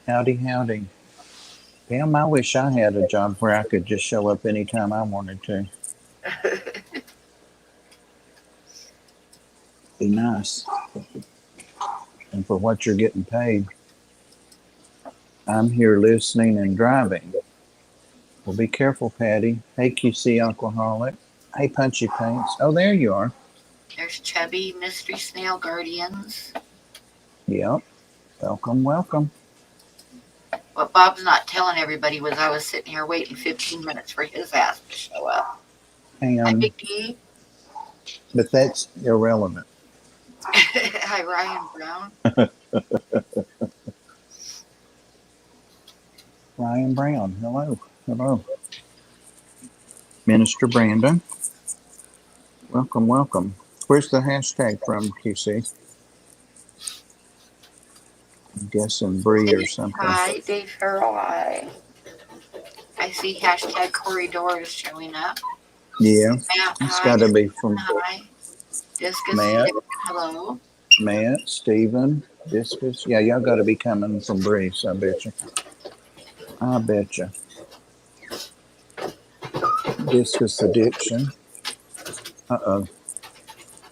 Howdy, howdy. Pam, I wish I had a job where I could just show up anytime I wanted to. Be nice. And for what you're getting paid, I'm here listening and driving. Well, be careful, Patty. Hey, QC Alcoholic. Hey, PunchiePaints. Oh, there you are. There's Chubby Mystery Snail Guardians. Yep. Welcome, welcome. What Bob's not telling everybody was I was sitting here waiting 15 minutes for his ass to show up. Hi, And Big D. but that's irrelevant. Hi, Ryan Brown. Ryan Brown. Hello. Hello. Minister Brandon. Welcome, welcome. Where's the hashtag from, QC? I'm guessing Bree or something. Hi, Dave Farrell. Hi. I see hashtag Corey Doors showing up. Yeah, Matt, it's hi. got to be from Hi. Discus, Matt, hello. Matt, Steven, Discus. Yeah, y'all got to be coming from Breeze, I bet you. I bet you. Discus Addiction. Uh-oh.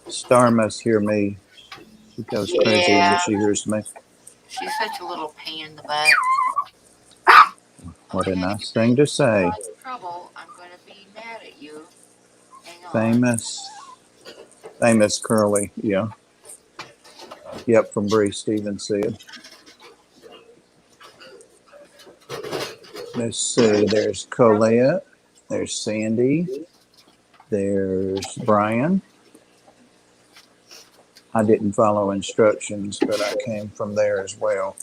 Star must hear me. She goes crazy when she hears me. She's such a little pain in the butt. What a nice thing to say. Trouble. I'm going to be mad at you. Hang on. Famous Curly. Yeah. Yep, from Bree, Steven said. Let's see. There's Colette. There's Sandy. There's Brian. I didn't follow instructions, but I came from there as well.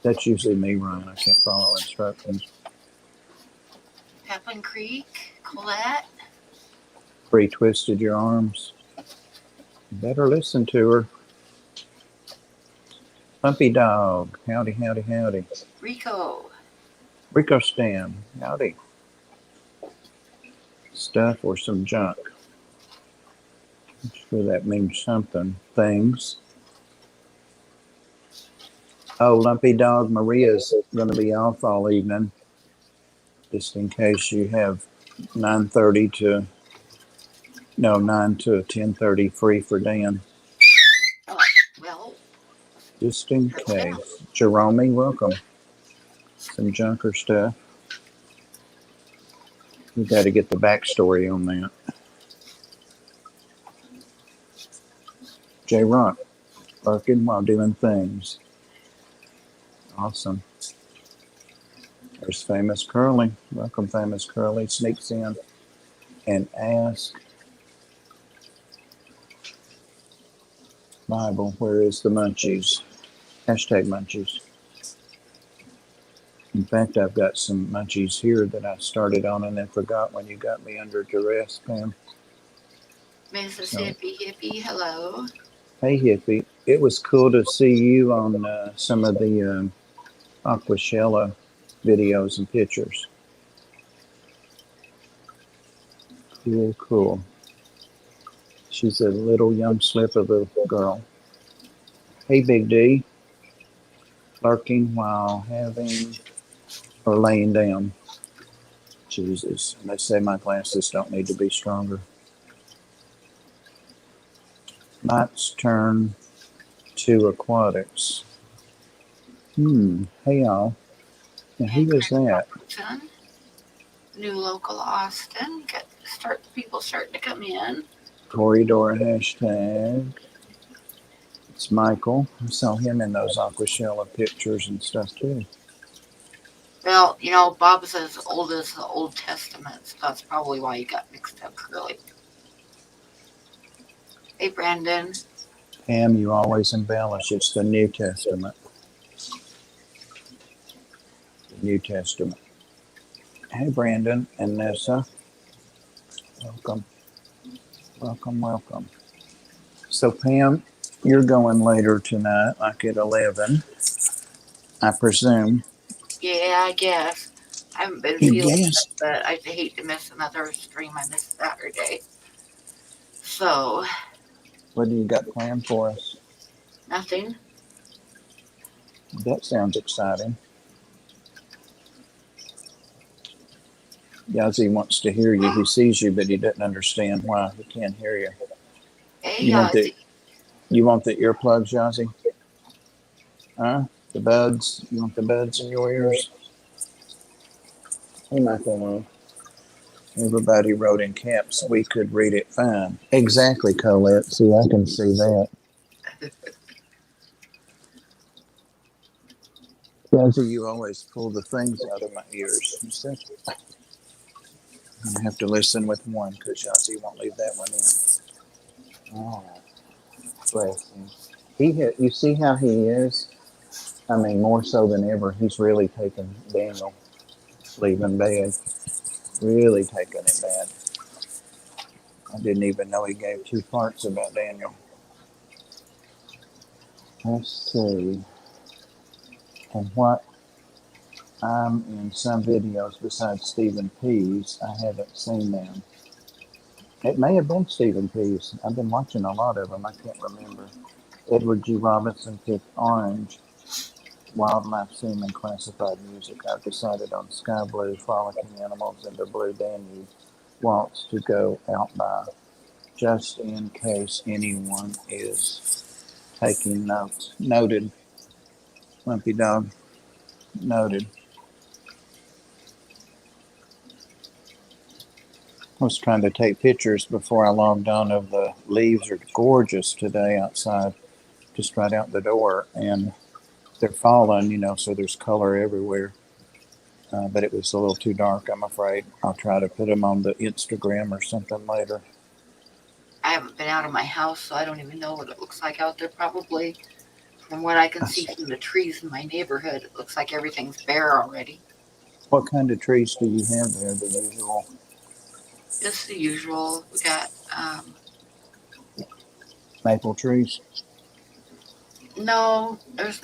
That's usually me, Ryan. I can't follow instructions. Pepin Creek, Colette. Bree twisted your arms. Better listen to her. Pumpy Dog. Howdy, howdy, howdy. Rico. Rico Stam. Howdy. Stuff or some junk. I'm sure that means something. Things. Oh, Lumpy Dog, Maria's going to be off all evening. Just in case you have 9:30 to 9 to 10:30 free for Dan. Oh, well. Just in case. Jerome, welcome. Some junker stuff. We got to get the backstory on that. J Rock, working while doing things. Awesome. There's Famous Curly. Welcome, Famous Curly. Sneaks in and asks, Bible, where is the munchies? Hashtag munchies. In fact, I've got some munchies here that I started on and then forgot when you got me under duress, Pam. Mississippi Hippie, hello. Hey, Hippie. It was cool to see you on some of the Aquashella videos and pictures. Cool, cool. She's a little young slip of a girl. Hey, Big D. Lurking while having or laying down. Jesus. And they say my glasses don't need to be stronger. Mike's turn to aquatics. Hey, y'all. Now, who is that? New local Austin. People starting to come in. Corridor hashtag. It's Michael. I saw him in those Aquashella pictures and stuff too. Well, Bob's as old as the Old Testament, so that's probably why he got mixed up early. Hey, Brandon. Pam, you always embellish. It's the New Testament. The New Testament. Hey, Brandon and Nessa. Welcome. Welcome, welcome. So, Pam, you're going later tonight, like at 11, I presume. Yeah, I guess. I haven't been feeling it, but I hate to miss another stream. I missed Saturday. So. What do you got planned for us? Nothing. That sounds exciting. Yazzie wants to hear you. He sees you, but he doesn't understand why he can't hear you. Hey, You want the Yazzie. you want the earplugs, Yazzie? Huh? The buds? You want the buds in your ears? Hey, Michael. Everybody wrote in caps. We could read it fine. Exactly, Colette. See, I can see that. Yazzie, you always pull the things out of my ears. You said I have to listen with one because Yazzie won't leave that one in. Oh, bless him. You see how he is? I mean, more so than ever, he's really taken Daniel leaving bed. Really taking it bad. I didn't even know he gave two parts about Daniel. Let's see. And what I'm in some videos besides Stephen P's, I haven't seen them. It may have been Stephen P's. I've been watching a lot of them. I can't remember. Edward G. Robinson picked Orange, Wildlife Semen Classified Music. I've decided on Sky Blue, Frolicking Animals, and the Blue Danube Waltz to go out by, just in case anyone is taking notes. Noted. Lumpy Dog. Noted. I was trying to take pictures before I logged on of the leaves are gorgeous today outside, just right out the door, and they're falling, so there's color everywhere. But it was a little too dark, I'm afraid. I'll try to put them on the Instagram or something later. I haven't been out of my house, so I don't even know what it looks like out there. Probably, from what I can see from the trees in my neighborhood, it looks like everything's bare already. What kind of trees do you have there? The usual Just the usual. We got maple trees? no. There's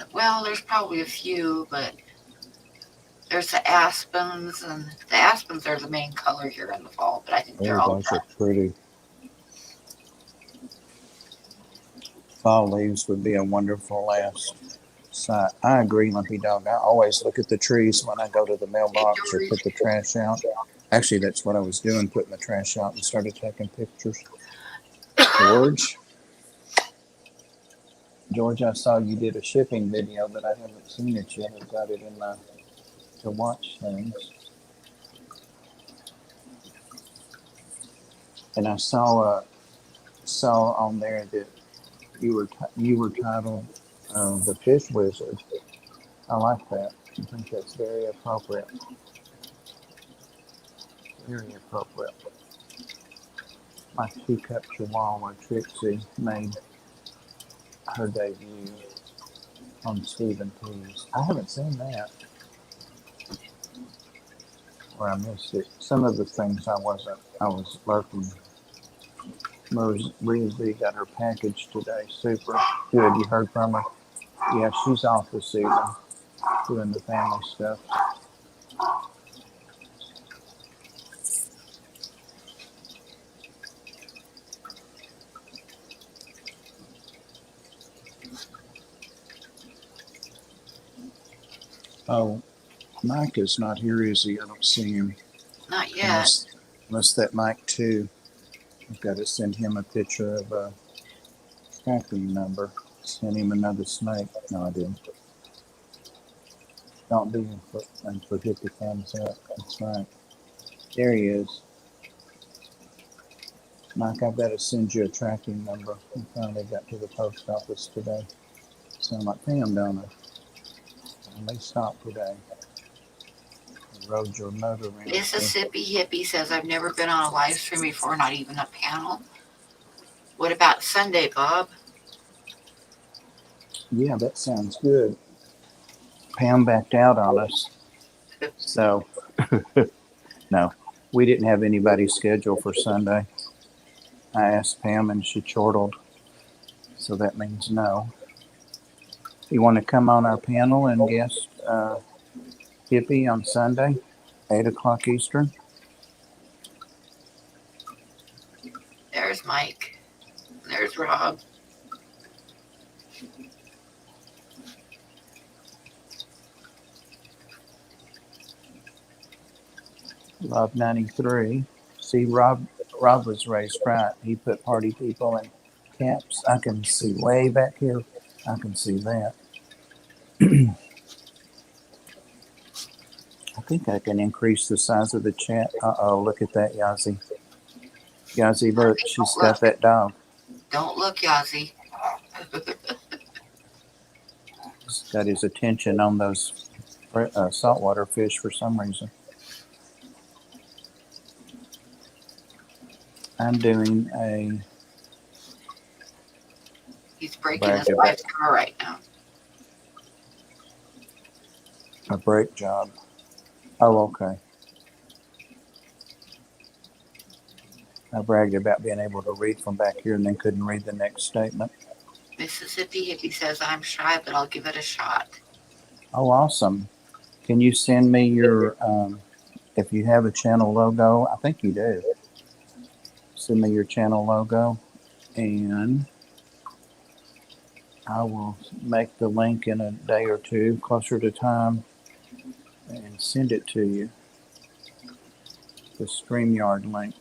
probably a few, but there's the aspens, and the aspens are the main color here in the fall. But I think they're Oh, all those are pretty. Fall leaves would be a wonderful last sight. I agree, Lumpy Dog. I always look at the trees when I go to the Hey, mailbox or George. put the trash out. Actually, that's what I was doing, putting the trash out and started taking pictures. George, George, I saw you did a shipping video, but I haven't seen it yet. I've got it in my to watch things, and I saw on there that you were titled the Fish Wizard. I like that. I think that's very appropriate. Very appropriate. My teacup chihuahua Trixie made her debut on Stephen P's. I haven't seen that, or I missed it. Some of the things I wasn't. I was lurking. Marie got her package today. Super good. You heard from her? Yeah, she's off this evening doing the family stuff. Oh, Mike is not here, is he? I don't see him. Not yet. Unless that Mike too. I've got to send him a picture of a tracking number. Send him another snake. No, I didn't. Don't be and forget the thumbs up. That's right. There he is. Mike, I've got to send you a tracking number. We finally got to the post office today. Sound like Pam, don't I? And they stopped today. Rode your motor around. Mississippi Hippie says I've never been on a live stream before, not even a panel. What about Sunday, Bob? Yeah, that sounds good. Pam backed out on us. So, no, we didn't have anybody scheduled for Sunday. I asked Pam and she chortled. So that means no. You want to come on our panel and guest Hippie on Sunday, 8 o'clock Eastern? There's Mike. There's Rob. Rob 93. See, Rob was raised right. He put party people in caps. I can see way back here. I can see that. I think I can increase the size of the chat. Uh-oh, look at that, Yazi. Yazi, look, she's got that dog. Don't look, Yazi. He's got his attention on those saltwater fish for some reason. I'm doing a... He's breaking his wife's car right now. A brake job. Oh, okay. I bragged about being able to read from back here and then couldn't read the next statement. Mississippi Hippie says, I'm shy, but I'll give it a shot. Oh, awesome. Can you send me your, if you have a channel logo, I think you do. Send me your channel logo and I will make the link in a day or two, closer to time, and send it to you. The StreamYard link.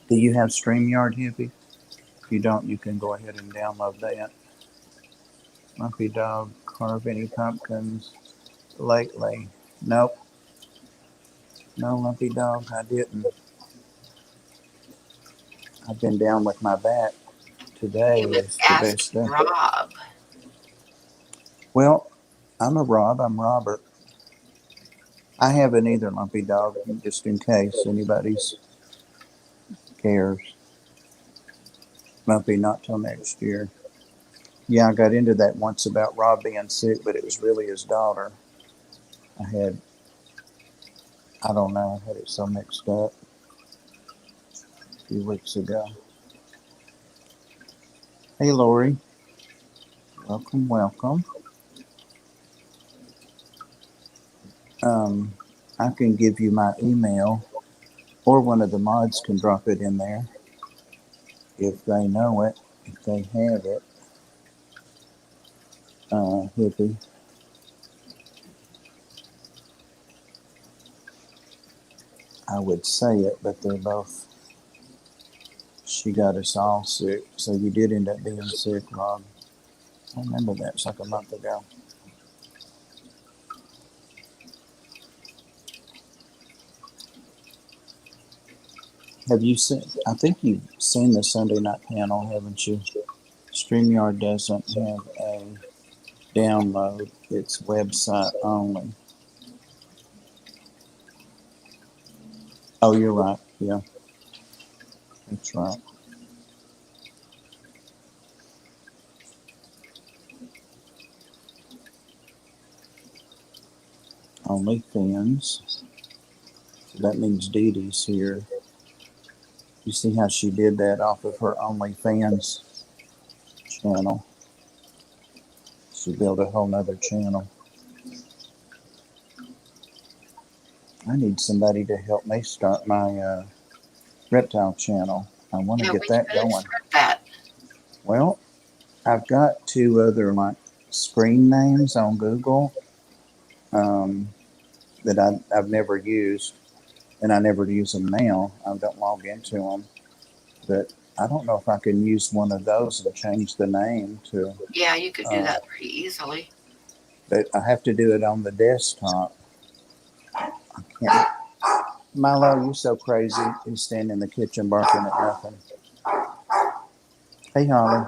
Do you have StreamYard, Hippie? If you don't, you can go ahead and download that. Lumpy Dog, carve any pumpkins lately? Nope. No, Lumpy Dog, I didn't. I've been down with my back. Today is the best day. Rob. Well, I'm a Rob. I'm Robert. I haven't either, Lumpy Dog, just in case anybody's cares. Lumpy, not till next year. Yeah, I got into that once about Rob being sick, but it was really his daughter. I don't know, I had it so mixed up a few weeks ago. Hey, Lori. Welcome, welcome. I can give you my email, or one of the mods can drop it in there if they know it, if they have it. Hippie. I would say it, but they're both. She got us all sick, so you did end up being sick, Rob. I remember that. It's like a month ago. Have you seen? I think you've seen the Sunday night panel, haven't you? StreamYard doesn't have a download; it's website only. Oh, you're right. Yeah, that's right. OnlyFans. So that means Dee Dee's here. You see how she did that off of her OnlyFans channel? She built a whole nother channel. I need somebody to help me start my reptile channel. I want to get that going. Well, I've got two other like screen names on Google that I've never used, and I never use them now. I don't log into them, but I don't know if I can use one of those and change the name to. Yeah, you could do that pretty easily. But I have to do it on the desktop. I can't. Milo, you're so crazy. He's standing in the kitchen barking at nothing. Hey, Holly.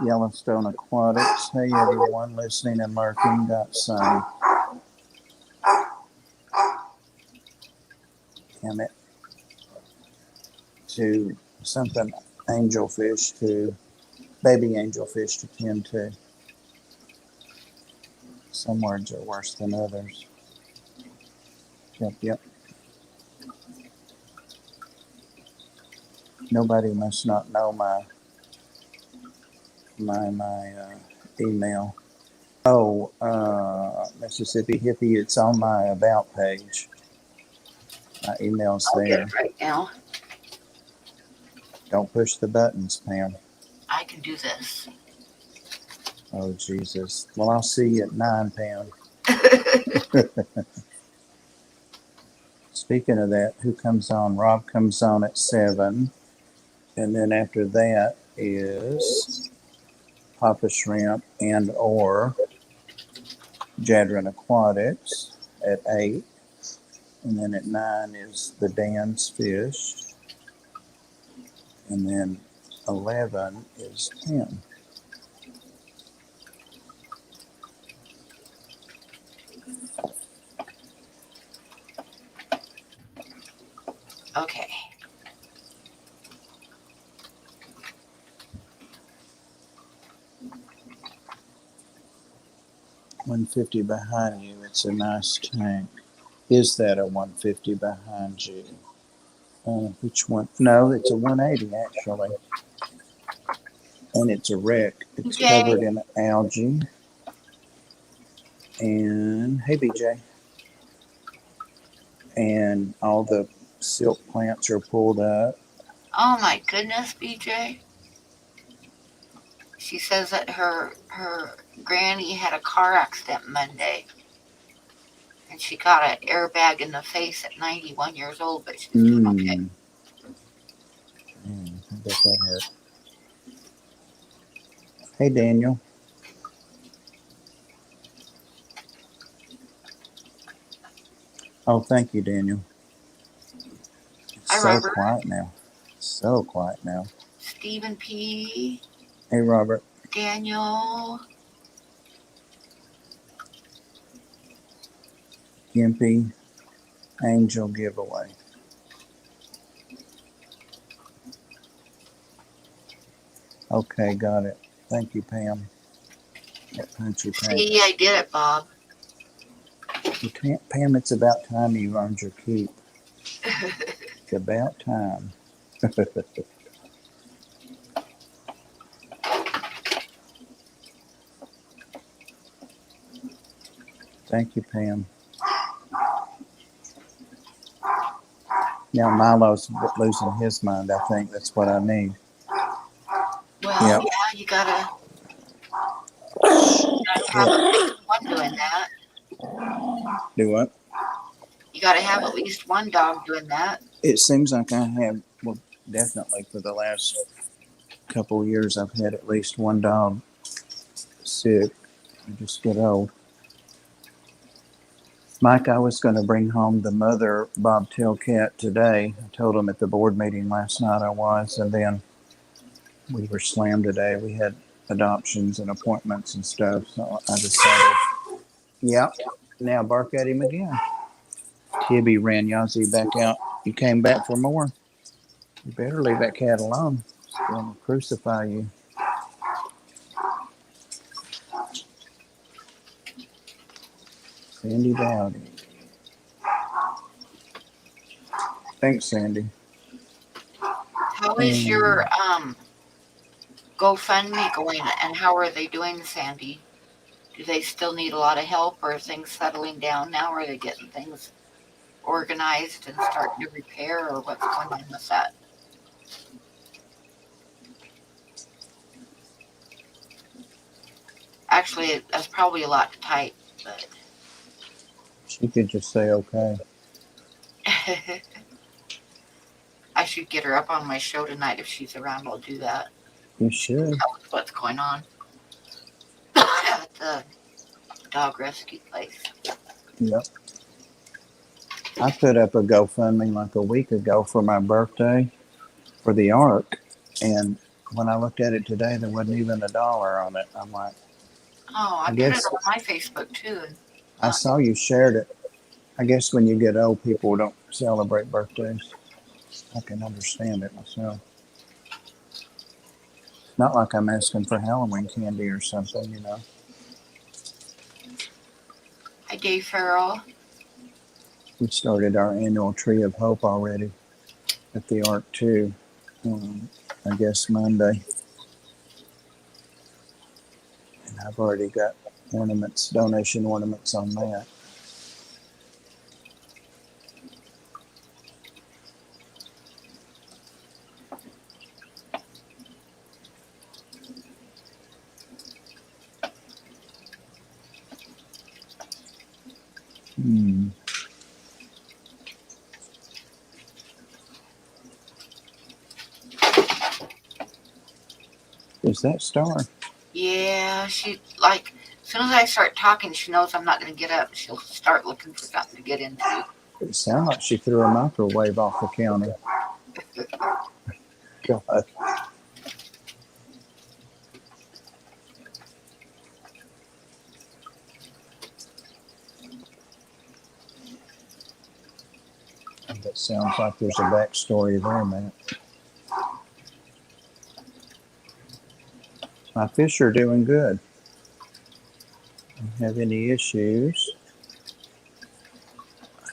Yellowstone Aquatics. Hey, everyone listening and lurking. Got some. Damn it. To something angelfish to baby angelfish to tend to. Some words are worse than others. Yep. Nobody must not know my email. Oh, Mississippi Hippie, it's on my about page. My email's there. Get it right now. Don't push the buttons, Pam. I can do this. Oh, Jesus. Well, I'll see you at 9, Pam. Speaking of that, who comes on? Rob comes on at 7. And then after that is Papa Shrimp and or Jadron Aquatics at 8. And then at 9 is the Dan's Fish. And then 11 is Pam. Okay. $150 behind you. It's a nice tank. Is that a 150 behind you? Which one? No, it's a 180 actually. And it's a wreck. It's Jay. covered in algae. And hey, BJ. And all the silk plants are pulled up. Oh my goodness, BJ. She says that her granny had a car accident Monday. And she got an airbag in the face at 91 years old, but she's doing okay. I bet that hurt. Hey, Daniel. Oh, thank you, Daniel. It's Hi, so Robert. quiet now. So quiet now. Stephen P. Hey, Robert. Daniel. Gimpy. Angel giveaway. Okay, got it. Thank you, Pam. At PunchiePaints. See, I did it, Bob. You can't, Pam, it's about time you earned your keep. It's about time. Thank you, Pam. Now Milo's losing his mind. I think that's what I need. Well, Yep. yeah, you gotta have at least one doing that. Do what? You gotta have at least one dog doing that. It seems like I have, well, definitely for the last couple of years, I've had at least one dog sick. I just get old. Mike, I was going to bring home the mother bobtail cat today. I told him at the board meeting last night I was, and then we were slammed today. We had adoptions and appointments and stuff, so I decided, yep, now bark at him again. Tibby ran Yazzie back out. You came back for more. You better leave that cat alone. He's going to crucify you. Sandy Dowdy. Thanks, Sandy. How is your GoFundMe going, and how are they doing, Sandy? Do they still need a lot of help, or are things settling down now? Are they getting things organized and starting to repair, or what's going on with that? Actually, that's probably a lot to type, but She could just say okay. I should get her up on my show tonight if she's around. I'll do that. You should. Tell us what's going on at the dog rescue place. Yep. I put up a GoFundMe like a week ago for my birthday for the Ark, and when I looked at it today, there wasn't even $1 on it. I'm like, Oh, I put it on my Facebook too. I saw you shared it. I guess when you get old, people don't celebrate birthdays. I can understand it myself. Not like I'm asking for Halloween candy or something, you know. Hi, Dave Farrell. We started our annual Tree of Hope already at the Ark too. I guess Monday. And I've already got ornaments, donation ornaments on that. Hmm. Is that Star? Yeah, she like as soon as I start talking, she knows I'm not going to get up. She'll start looking for something to get into. It sounded like she threw a microwave off the counter. God. That sounds like there's a backstory there, man. My fish are doing good. Don't have any issues.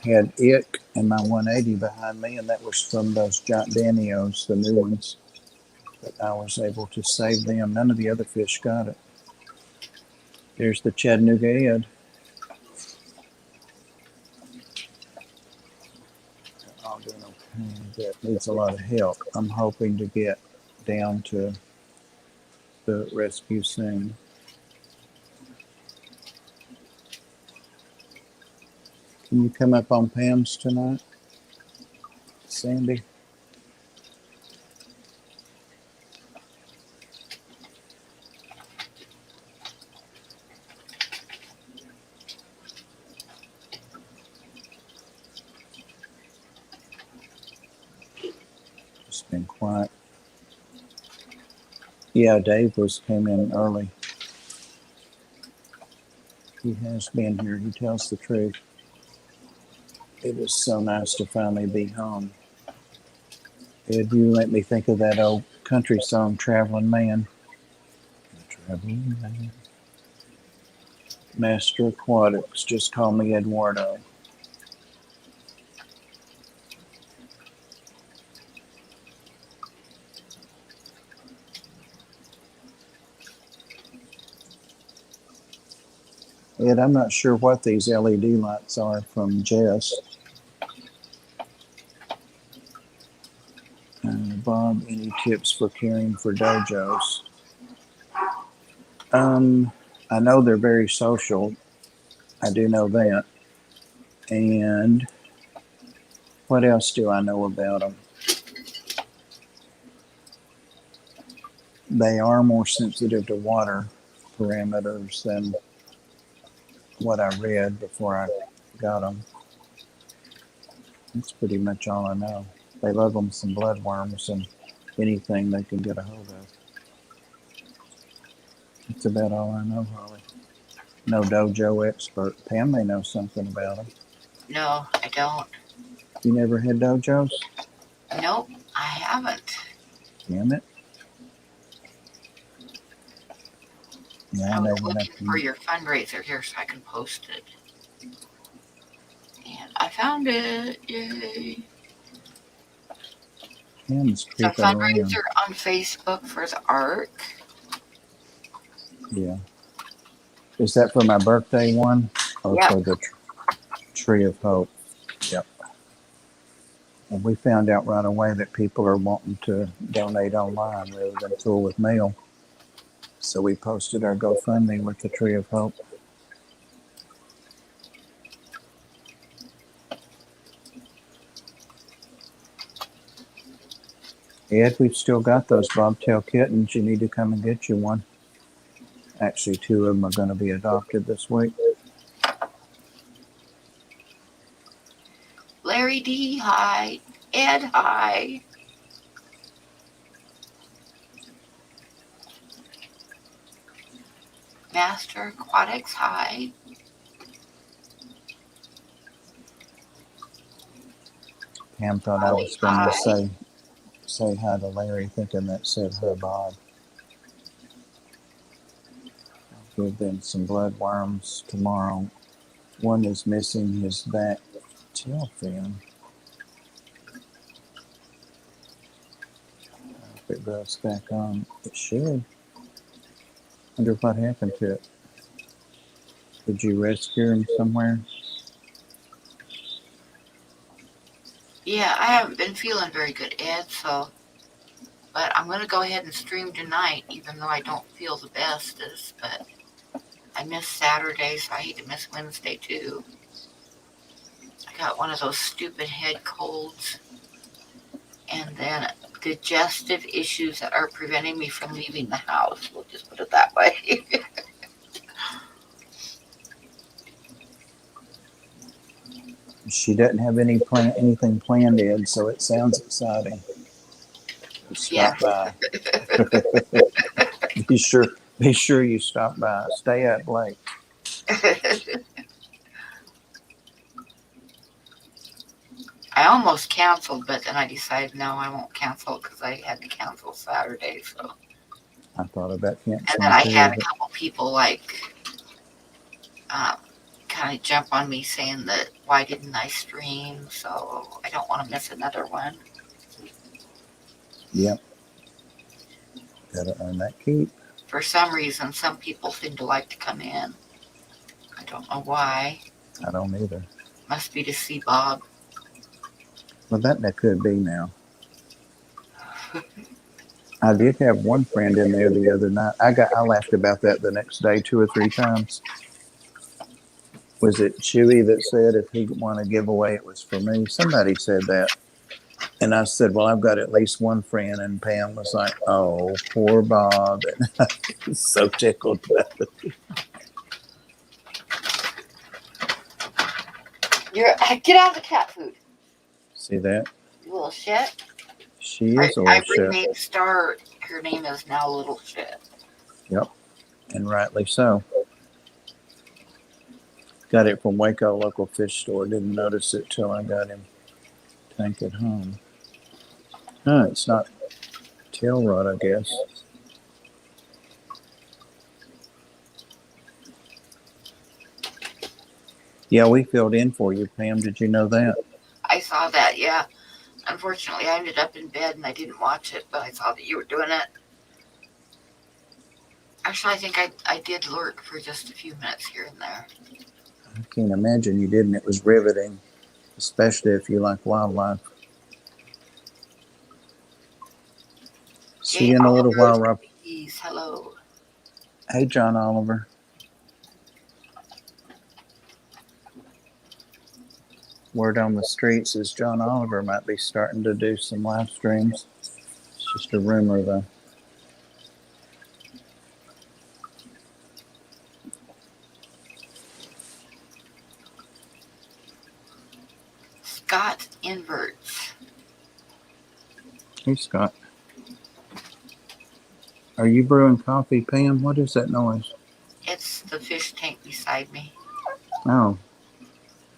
I had ick and my 180 behind me, and that was from those Giant Danios, the new ones. But I was able to save them. None of the other fish got it. There's the Chattanooga Ed. All doing okay. That needs a lot of help. I'm hoping to get down to the rescue soon. Can you come up on Pam's tonight, Sandy? It's been quiet. Yeah, Dave came in early. He has been here. He tells the truth. It is so nice to finally be home. Ed, you make me think of that old country song, Traveling Man. Traveling Man. Master Aquatics, just call me Eduardo. Ed, I'm not sure what these LED lights are from Jess. Bob, any tips for caring for dojos? I know they're very social. I do know that. And what else do I know about them? They are more sensitive to water parameters than what I read before I got them. That's pretty much all I know. They love them some bloodworms and anything they can get a hold of. That's about all I know, Holly. No dojo expert. Pam may know something about them. No, I don't. You never had dojos? Nope, I haven't. Damn it. Yeah, I I was never looking for nothing. your fundraiser here so I can post it. And I found it. Yay. Pam's It's a creeping around. fundraiser on Facebook for the Ark. Yeah. Is that for my birthday one or Yep. for the Tree of Hope? Yep. And we found out right away that people are wanting to donate online rather than tool with mail. So we posted our GoFundMe with the Tree of Hope. Ed, we've still got those bobtail kittens. You need to come and get you one. Actually, two of them are going to be adopted this week. Larry D, hi. Ed, hi. Master Aquatics, hi. Pam thought I Holly, was going to hi. say hi to Larry, thinking that said her Bob. I'll give them some bloodworms tomorrow. One is missing his back tail fin. If it grows back on, it should. Wonder what happened to it. Did you rescue him somewhere? Yeah, I haven't been feeling very good, Ed, so. But I'm going to go ahead and stream tonight, even though I don't feel the bestest. But I missed Saturday, so I hate to miss Wednesday too. got one of those stupid head colds, and then digestive issues that are preventing me from leaving the house. We'll just put it that way. She doesn't have anything planned in, so it sounds exciting. Yeah. Stop by. Be sure you stop by. Stay up late. I almost canceled, but then I decided no, I won't cancel because I had to cancel Saturday. So, I thought about and then canceling I too, had a but couple people like um, kind of jump on me saying that why didn't I stream? So I don't want to miss another one. yep, gotta earn that keep. For some reason, some people seem to like to come in. I don't know why. I don't either. Must be to see Bob. Well, that could be now. I did have one friend in there the other night. I laughed about that the next day 2 or 3 times. Was it Chewy that said if he won a giveaway, it was for me? Somebody said that. And I said, well, I've got at least one friend. And Pam was like, oh, poor Bob. And I was so tickled about it. Get out of the cat food. See that? You little shit. She is a little I shit. renamed Star. Her name is now Little Shit. Yep. And rightly so. Got it from Waco local fish store. Didn't notice it till I got him tank at home. Huh, it's not tail rod, I guess. Yeah, we filled in for you, Pam. Did you know that? I saw that, yeah. Unfortunately, I ended up in bed and I didn't watch it, but I saw that you were doing it. Actually, I think I did lurk for just a few minutes here and there. I can't imagine you didn't. It was riveting, especially if you like wildlife. See you in a little while, Rob. Please, hello. Hey, John Oliver. Word on the streets is John Oliver might be starting to do some live streams. It's just a rumor, though. Scott inverts. Hey, Scott. Are you brewing coffee, Pam? What is that noise? It's the fish tank beside me. Oh,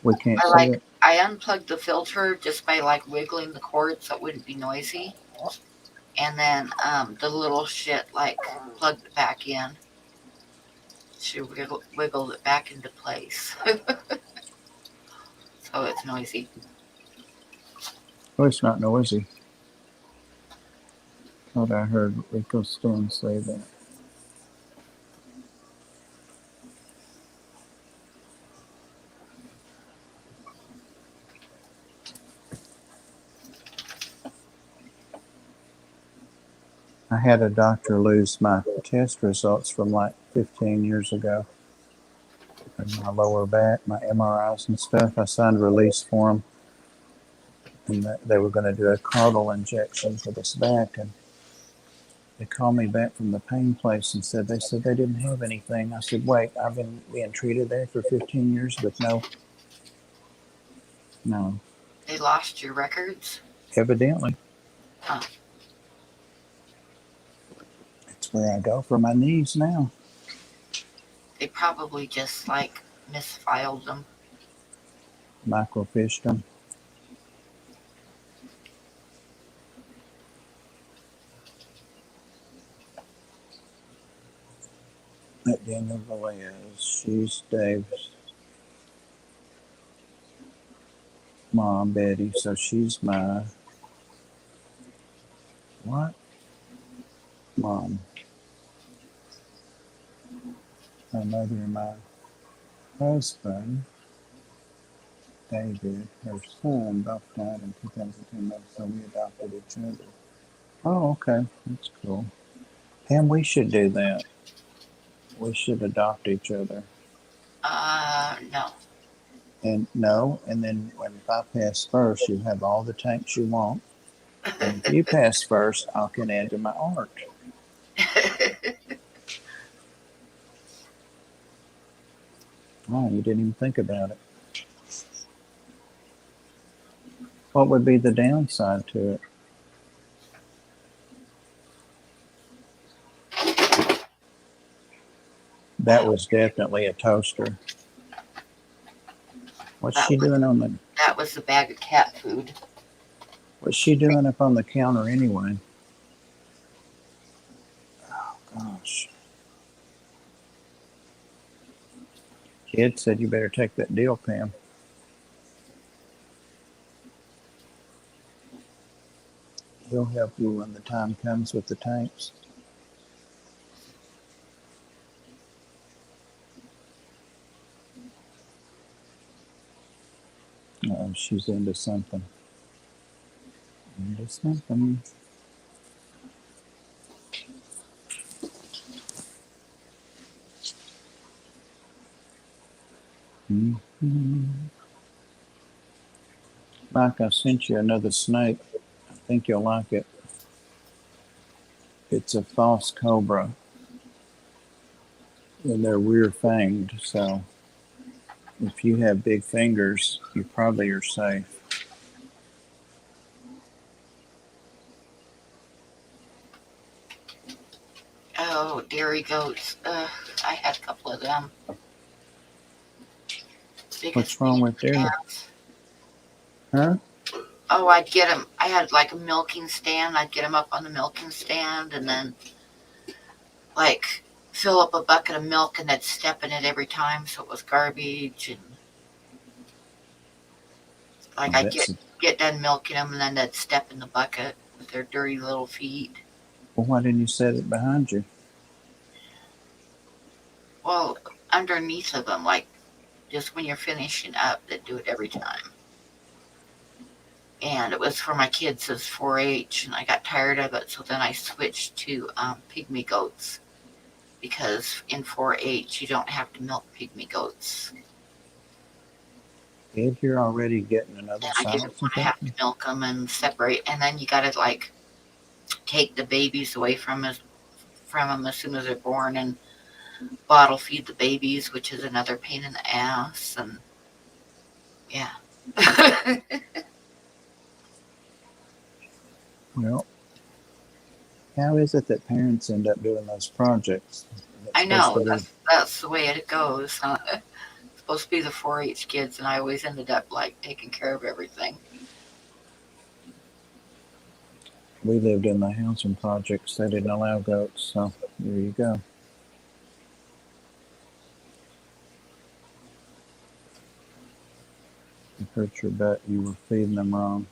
we can't see it. I unplugged the filter just by wiggling the cord so it wouldn't be noisy. And then the little shit plugged it back in. She wiggled it back into place. So it's noisy. Oh, it's not noisy. Thought I heard Rico Stone say that. I had a doctor lose my test results from 15 years ago. In my lower back, my MRIs and stuff. I signed a release for them, and they were going to do a caudal injection for this back. And they called me back from the pain place and said they didn't have anything. I said, wait, I've been being treated there for 15 years, but no. They lost your records? Evidently. Huh. That's where I go for my knees now. They probably just misfiled them. Microfished them. At Daniel Vallejo. She's Dave's mom, Betty. So she's my what? Mom. My mother and my husband, David, her son, both died in 2010, so we adopted each other. Oh, okay. That's cool. Pam, we should do that. We should adopt each other. No. And no, and then if I pass first, you have all the tanks you want. And if you pass first, I can add to my art. Oh, you didn't even think about it. What would be the downside to it? That was definitely a toaster. What's That she was doing on the? that was the bag of cat food. What's she doing up on the counter anyway? Gosh, kid said you better take that deal, Pam. He'll help you when the time comes with the tanks. Oh, she's into something. Into something. Mm-hmm. Mike, I sent you another snake. I think you'll like it. It's a false cobra, and they're rear fanged. So if you have big fingers, you probably are safe. Oh, dairy goats. I had a couple of them. Biggest What's wrong pain in with the dairy? ass. Huh? Oh, I'd get them. I had like a milking stand. I'd get them up on the milking stand and then like fill up a bucket of milk and they'd step in it every time, so it was garbage. And like Oh, I'd that's get done milking them and then they'd step in the bucket with their dirty little feet. well. Why didn't you set it behind you? Well, underneath of them, like just when you're finishing up, they'd do it every time. And it was for my kids as 4-H, and I got tired of it, so then I switched to pygmy goats because in 4-H you don't have to milk pygmy goats, Ed, you're already getting another and I didn't silence want to have to infection. milk them and separate. And then you got to like take the babies away from them as soon as they're born and bottle feed the babies, which is another pain in the ass. And yeah. Well, how is it that parents end up doing those projects? That's I supposed to know be. that's the way it goes. Huh? It's supposed to be the 4-H kids, and I always ended up like taking care of everything. We lived in the housing projects. They didn't allow goats, so there you go. You hurt your butt. You were feeding them wrong.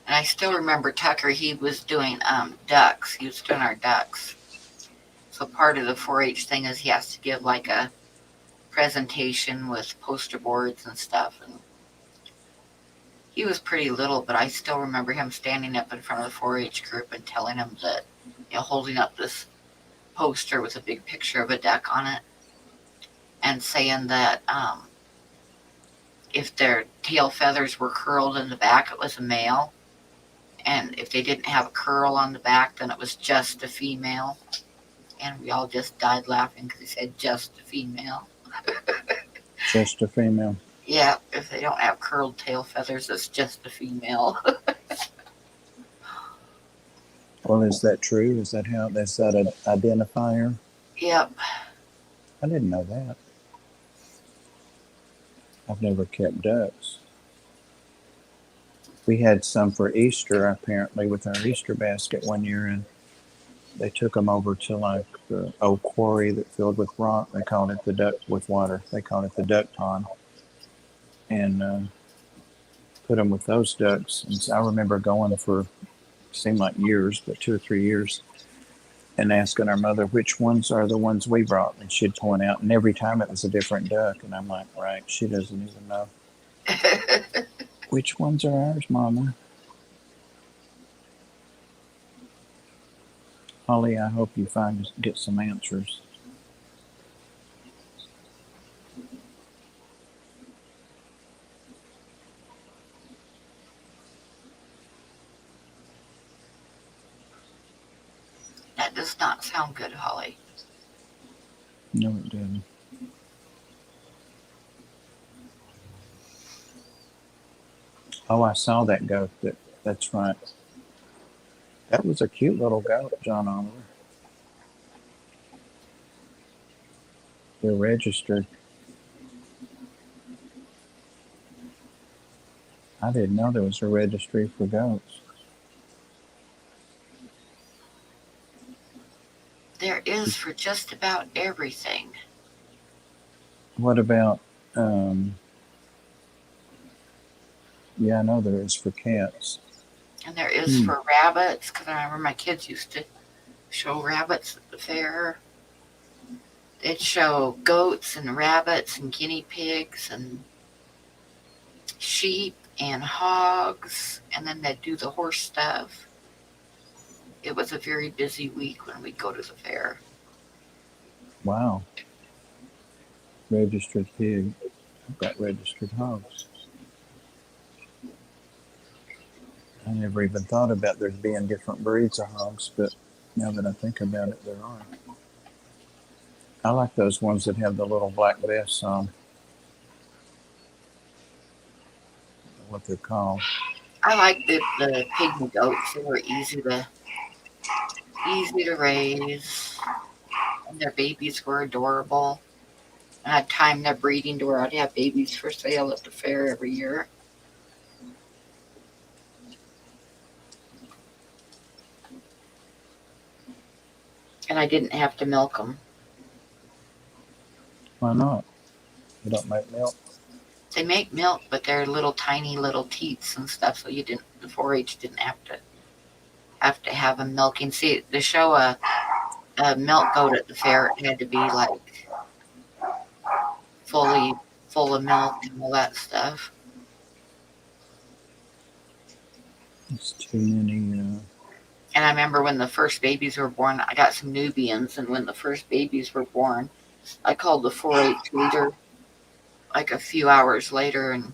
And I still remember Tucker. He was doing ducks. He was doing our ducks. So part of the 4-H thing is he has to give like a presentation with poster boards and stuff. And he was pretty little, but I still remember him standing up in front of the 4-H group and telling them that, holding up this poster with a big picture of a duck on it and saying that if their tail feathers were curled in the back, it was a male. And if they didn't have a curl on the back, then it was just a female. And we all just died laughing because he said just a female. Just a female. Yeah, if they don't have curled tail feathers, it's just a female. Well, is that true? Is that how? That's that an identifier? Yep. I didn't know that. I've never kept ducks. We had some for Easter, apparently, with our Easter basket one year, and they took them over to like the old quarry that filled with rock. They called it the duck with water. They called it the duck pond, and put them with those ducks. And so I remember going for seemed like years, but 2 or 3 years, and asking our mother which ones are the ones we brought, and she'd point out, and every time it was a different duck, and I'm like, right, she doesn't even know which ones are ours, Mama. Holly, I hope you get some answers. That does not sound good, Holly. No, it didn't. Oh, I saw that goat. That's right. That was a cute little goat, John Oliver. They're registered. I didn't know there was a registry for goats. There is for just about everything. What about, yeah, I know there is for cats. And there is Hmm. for rabbits, because I remember my kids used to show rabbits at the fair. They'd show goats and rabbits and guinea pigs and sheep and hogs, and then they'd do the horse stuff. It was a very busy week when we'd go to the fair. Wow. Registered pig. I've got registered hogs. I never even thought about there being different breeds of hogs, but now that I think about it, there are. I like those ones that have the little black vests on. What they're called. I liked the pygmy goats. They were easy to raise, and their babies were adorable. And I'd time their breeding to where I'd have babies for sale at the fair every year. And I didn't have to milk them. Why not? You don't make milk. They make milk, but they're little tiny little teats and stuff, so you didn't the 4-H didn't have to have them milking. See, to show a milk goat at the fair, it had to be like fully full of milk and all that stuff. It's too many. And I remember when the first babies were born, I got some Nubians, and when the first babies were born, I called the 4-H leader like a few hours later, and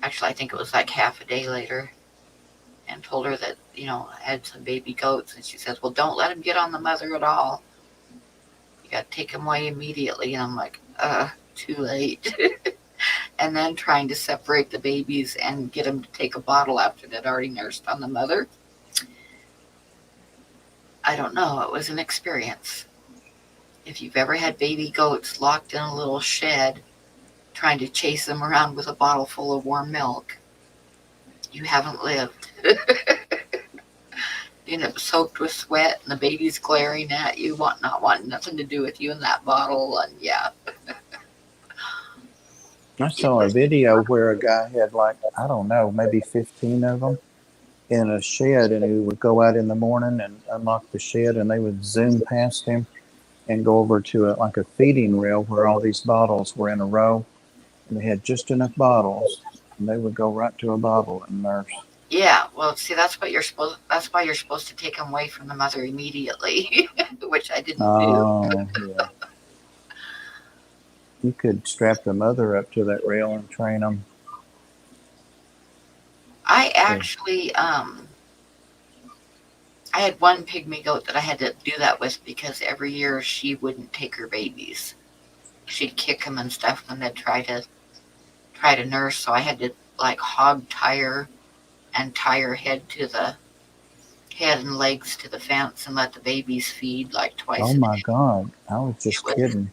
actually I think it was like half a day later, and told her that I had some baby goats, and she says, "Well, don't let them get on the mother at all. You got to take them away immediately." And I'm like, too late. And then trying to separate the babies and get them to take a bottle after they'd already nursed on the mother. I don't know. It was an experience. If you've ever had baby goats locked in a little shed trying to chase them around with a bottle full of warm milk, you haven't lived. Soaked with sweat, and the baby's glaring at you, not wanting nothing to do with you in that bottle, and yeah. I saw a video where a guy had like, I don't know, maybe 15 of them in a shed, and he would go out in the morning and unlock the shed, and they would zoom past him and go over to like a feeding rail where all these bottles were in a row, and they had just enough bottles, and they would go right to a bottle and nurse. Yeah, well, see, that's why you're supposed to take them away from the mother immediately, which I didn't do. Oh, yeah. You could strap the mother up to that rail and train them. I actually, I had one pygmy goat that I had to do that with because every year she wouldn't take her babies. She'd kick them and stuff when they'd try to nurse. So I had to like hog tie her and tie her head and legs to the fence and let the babies feed like Oh twice a my day. God, I was It just was kidding.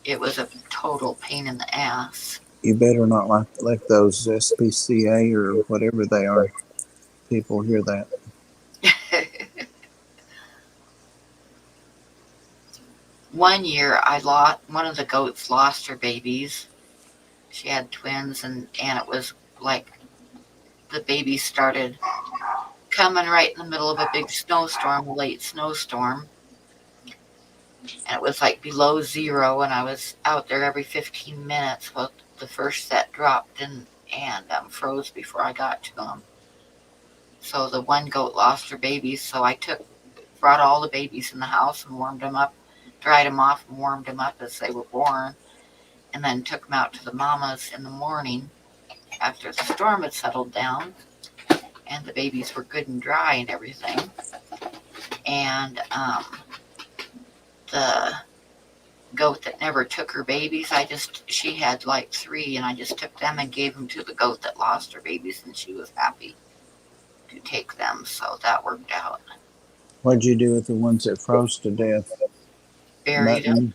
it was a total pain in the ass. You better not let those SPCA or whatever they are people hear that. One year, one of the goats lost her babies. She had twins, and it was like the babies started coming right in the middle of a big snowstorm, a late snowstorm, and it was like below zero, and I was out there every 15 minutes. Well, the first set dropped and froze before I got to them. So the one goat lost her babies, so I brought all the babies in the house and warmed them up, dried them off and warmed them up as they were born, and then took them out to the mamas in the morning after the storm had settled down and the babies were good and dry and everything. and the goat that never took her babies, she had like 3, and I just took them and gave them to the goat that lost her babies, and she was happy to take them, so that worked out. What'd you do with the ones that froze to death? Buried them. Mutton?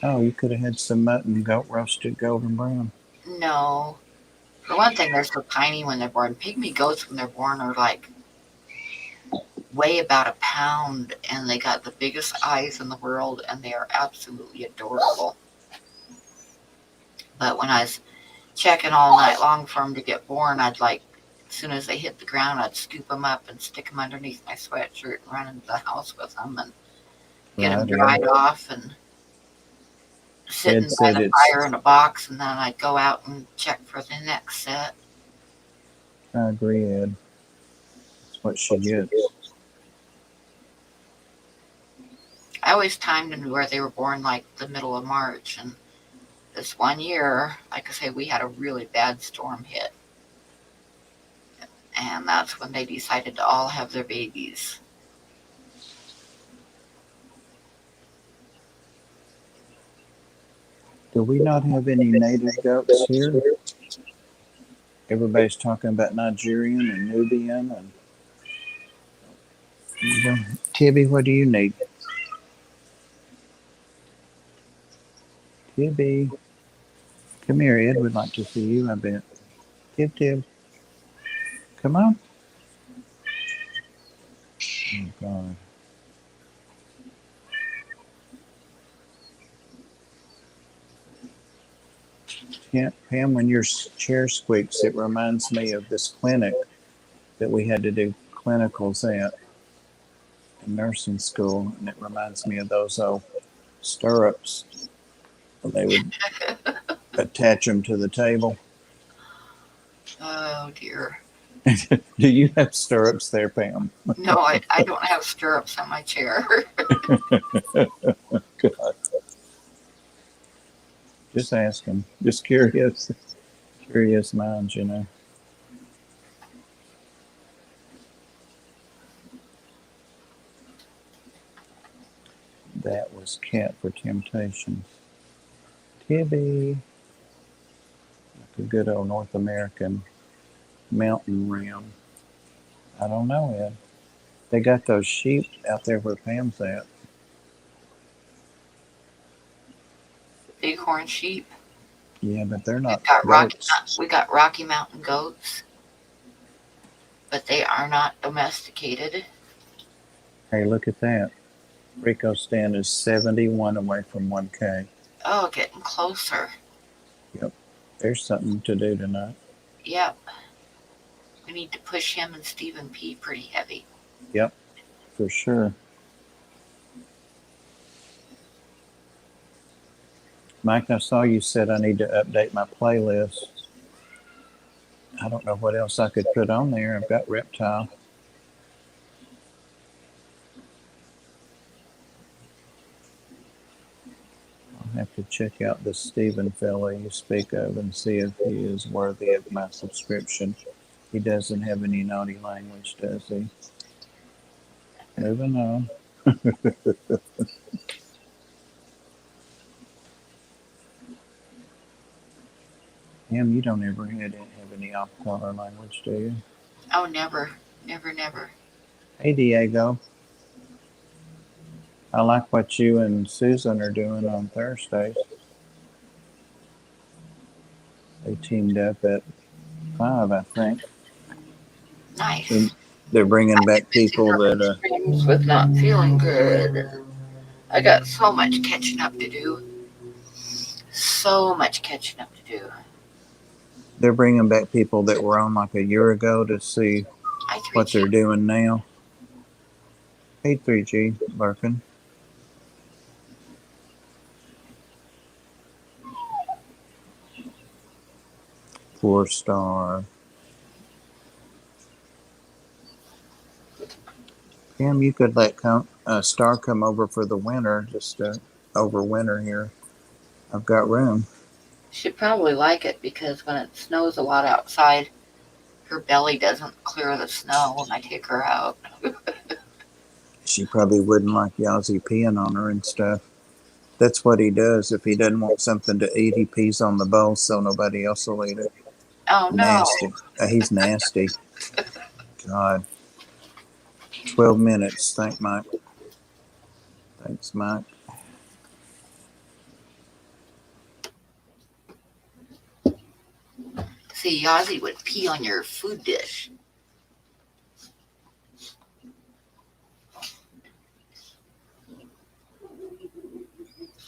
Oh, you could have had some mutton, goat roasted golden brown. No. For one thing, they're so tiny when they're born. Pygmy goats, when they're born, are like weigh about a pound, and they got the biggest eyes in the world, and they are absolutely adorable. But when I was checking all night long for them to get born, as soon as they hit the ground, I'd scoop them up and stick them underneath my sweatshirt and run into the house with them and get them Right, Ed. dried off and Ed sitting by said the it's, fire in a box, and then I'd go out and check for the next set. I agree, Ed. That's what she gets. I always timed them to where they were born like the middle of March, and this one year, like I say, we had a really bad storm hit, and that's when they decided to all have their babies. Do we not have any native goats here? Everybody's talking about Nigerian and Nubian and Tibby, what do you need? Tibby. Come here, Ed would like to see you, I bet. Tib. Come on. Oh God. Yeah, Pam, when your chair squeaks, it reminds me of this clinic that we had to do clinicals at in nursing school, and it reminds me of those old stirrups. They would attach them to the table. Oh dear. Do you have stirrups there, Pam? No, I don't have stirrups on my chair. God. Just asking. Just curious. Curious minds, you know. That was Cat for Temptation. Tibby. Like a good old North American mountain ram. I don't know, Ed. They got those sheep out there where Pam's at. Bighorn sheep. Yeah, but they're not We've got goats. Rocky Mountain goats, but they are not domesticated. Hey, look at that. Rico Stan is 71 away from 1K. Oh, getting closer. Yep. There's something to do tonight. Yep. We need to push him and Stephen P pretty heavy. Yep, for sure. Mike, I saw you said I need to update my playlist. I don't know what else I could put on there. I've got Reptile. I'll have to check out this Stephen fella you speak of and see if he is worthy of my subscription. He doesn't have any naughty language, does he? Moving on. Em, you don't ever have any off-color language, do you? Oh, never. Never, never. Hey, Diego. I like what you and Susan are doing on Thursdays. They teamed up at 5, I think. Nice. And they're bringing back people that. With not feeling good. I got so much catching up to do. So much catching up to do. They're bringing back people that were on like a year ago to see what they're doing now. Hey, 3G, Larkin. Four-star. Pam, you could let Star come over for the winter, just over winter here. I've got room. She'd probably like it because when it snows a lot outside, her belly doesn't clear the snow when I take her out. She probably wouldn't like Yazzie peeing on her and stuff. That's what he does. If he doesn't want something to eat, he pees on the bowl so nobody else will eat it. Oh no. Nasty. He's nasty. God. 12 minutes. Thank Mike. Thanks, Mike. See, Yazzie would pee on your food dish.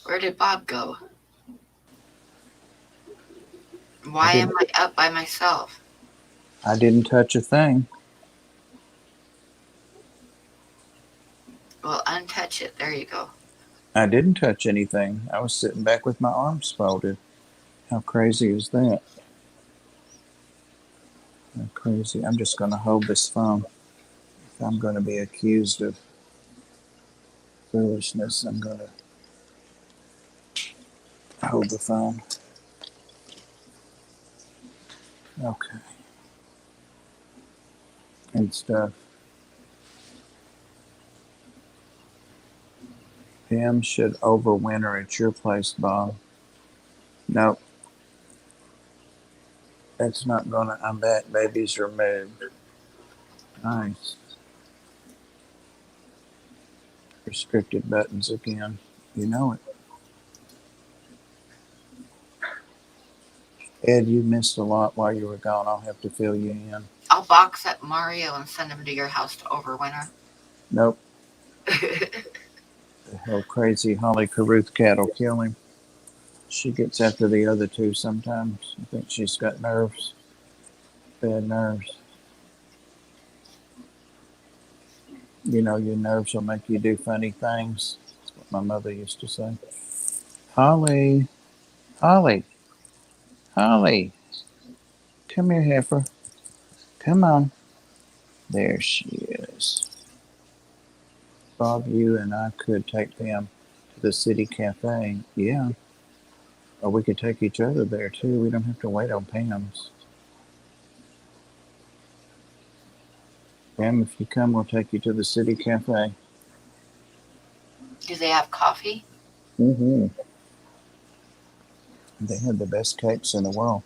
Where did Bob go? Why am I up by myself? I didn't touch a thing. Well, untouch it. There you go. I didn't touch anything. I was sitting back with my arms folded. How crazy is that? How crazy. I'm just going to hold this phone. If I'm going to be accused of foolishness, I'm going to hold the phone. Okay. And stuff. Pam should overwinter at your place, Bob. Nope. That's not going to. I'm back. Babies are moved. Nice. Restricted buttons again. You know it. Ed, you missed a lot while you were gone. I'll have to fill you in. I'll box up Mario and send him to your house to overwinter. Nope. The hell crazy Holly Carruth cat will kill him. She gets after the other two sometimes. I think she's got nerves. Bad nerves. You know, your nerves will make you do funny things. That's what my mother used to say. Holly. Holly. Holly. Come here, heifer. Come on. There she is. Bob, you and I could take them to the city cafe. Yeah. Or we could take each other there too. We don't have to wait on Pam's. Pam, if you come, we'll take you to the city cafe. Do they have coffee? Mm-hmm. They have the best cakes in the world.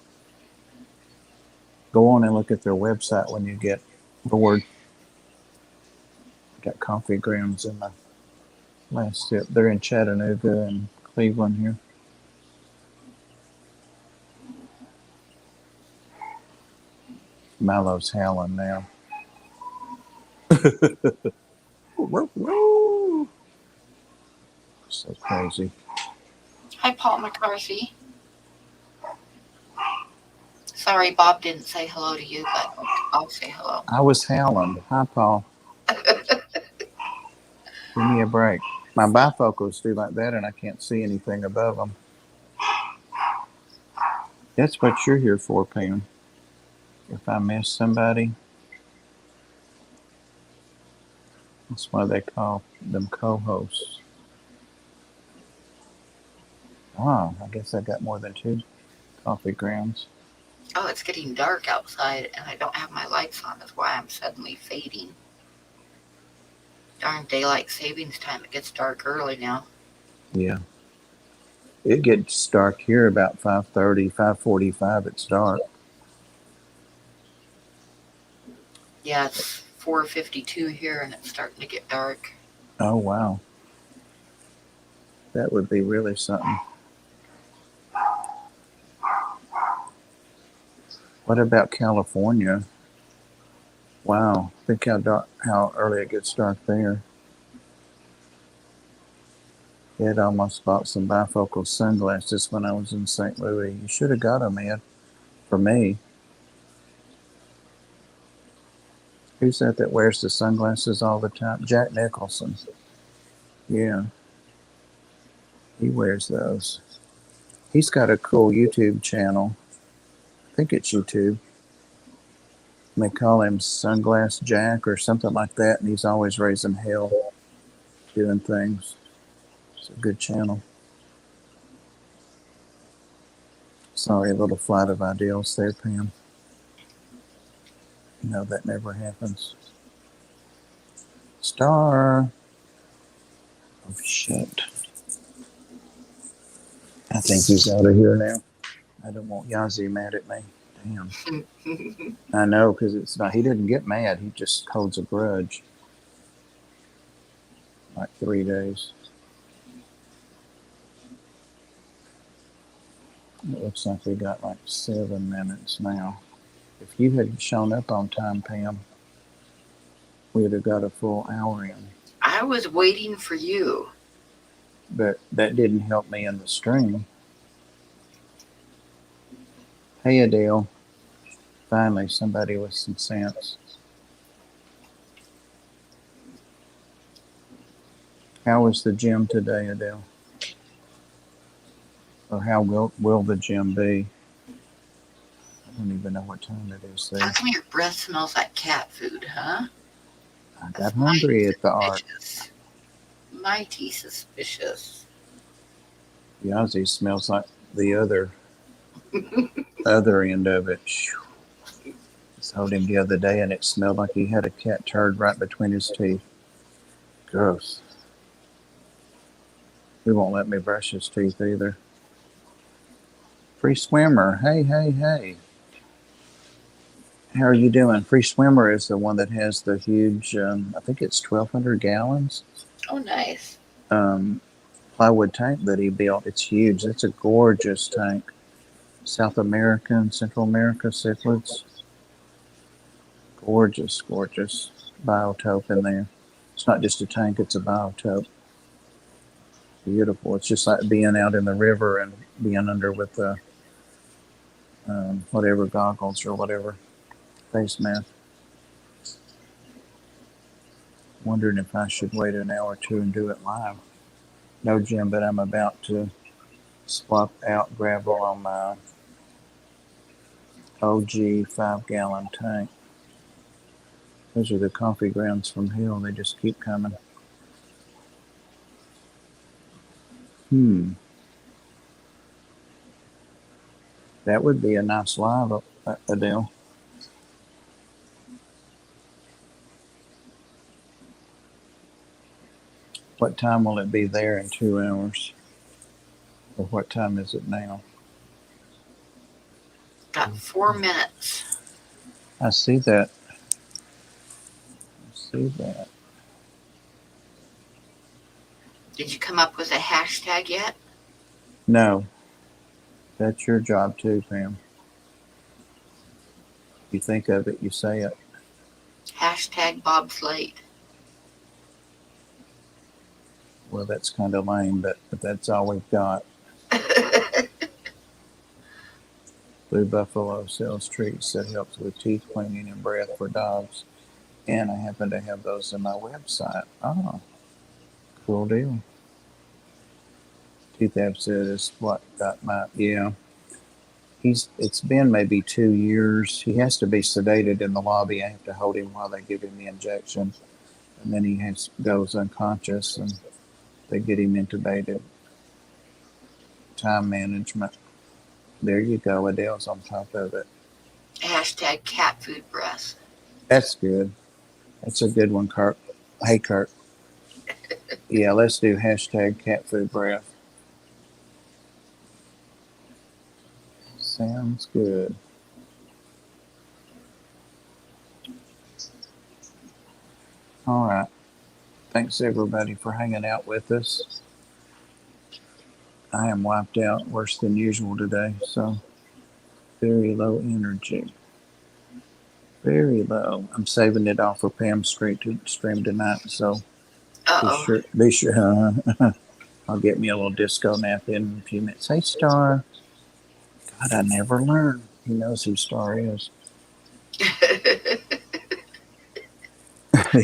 Go on and look at their website when you get bored. Got coffee grounds in the last tip. They're in Chattanooga and Cleveland here. Milo's howling now. So crazy. Hi, Paul McCarthy. Sorry, Bob didn't say hello to you, but I'll say hello. I was howling. Hi, Paul. Give me a break. My bifocals do like that, and I can't see anything above them. That's what you're here for, Pam. If I miss somebody, that's why they call them co-hosts. Oh, I guess I got more than 2 coffee grounds. Oh, it's getting dark outside, and I don't have my lights on. That's why I'm suddenly fading. Darn daylight savings time. It gets dark early now. Yeah. It gets dark here about 5:30, 5:45. It's dark. Yeah, it's 4:52 here, and it's starting to get dark. Oh, wow. That would be really something. What about California? Wow. Think how early it gets dark there. Ed almost bought some bifocal sunglasses when I was in St. Louis. You should have got them, Ed. For me. Who's that wears the sunglasses all the time? Jack Nicholson. Yeah. He wears those. He's got a cool YouTube channel. I think it's YouTube. They call him Sunglass Jack or something like that, and he's always raising hell doing things. It's a good channel. Sorry, a little flight of ideals there, Pam. No, that never happens. Star. Shit. I think he's out of here now. I don't want Yazzie mad at me. Damn. I know, because it's not. He didn't get mad. He just holds a grudge. Like 3 days. It looks like we got like 7 minutes now. If you had shown up on time, Pam, we'd have got a full hour in. I was waiting for you. But that didn't help me in the stream. Hey, Adele. Finally, somebody with some sense. How was the gym today, Adele? Or how will the gym be? I don't even know what time it is there. How come your breath smells like cat food, huh? I got hungry at the art. Mighty suspicious. Yazzie smells like the other end of it. I told him the other day, and it smelled like he had a cat turd right between his teeth. Gross. He won't let me brush his teeth either. Free Swimmer. Hey, hey, hey. How are you doing? Free Swimmer is the one that has the huge, I think it's 1,200 gallons. Oh, nice. Plywood tank that he built. It's huge. It's a gorgeous tank. South American, Central America cichlids. Gorgeous, gorgeous biotope in there. It's not just a tank, it's a biotope. Beautiful. It's just like being out in the river and being under with the whatever goggles or whatever face mask. Wondering if I should wait an hour or two and do it live. No, Jim, but I'm about to swap out gravel on my OG 5-gallon tank. Those are the coffee grounds from hell. They just keep coming. That would be a nice live, Adele. What time will it be there in 2 hours? Or what time is it now? Got 4 minutes. I see that. I see that. Did you come up with a hashtag yet? No. That's your job too, Pam. You think of it, you say it. Hashtag Bob's late. Well, that's kind of lame, but that's all we've got. Blue Buffalo sells treats that helps with teeth cleaning and breath for dogs. And I happen to have those in my website. Oh, cool deal. Teeth Abscess is what got my, yeah. It's been maybe 2 years. He has to be sedated in the lobby. I have to hold him while they give him the injection. And then he goes unconscious and they get him intubated. Time management. There you go. Adele's on top of it. Hashtag cat food breath. That's good. That's a good one, Kurt. Hey, Kurt. Yeah, let's do hashtag cat food breath. Sounds good. All right. Thanks, everybody, for hanging out with us. I am wiped out worse than usual today, so very low energy. Very low. I'm saving it all for Pam's stream tonight, so be sure. I'll get me a little disco nap in a few minutes. Hey, Star. God, I never learn. He knows who Star is.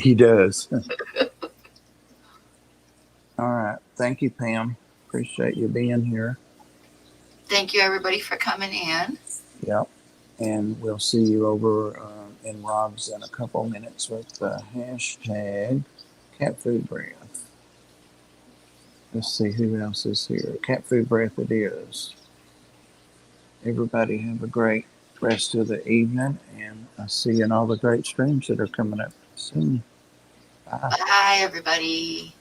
He does. All right. Thank you, Pam. Appreciate you being here. Thank you, everybody, for coming in. Yep. And we'll see you over in Rob's in a couple minutes with the hashtag cat food breath. Let's see who else is here. Cat food breath it is. Everybody have a great rest of the evening, and I'll see you in all the great streams that are coming up soon. Bye. Bye, everybody.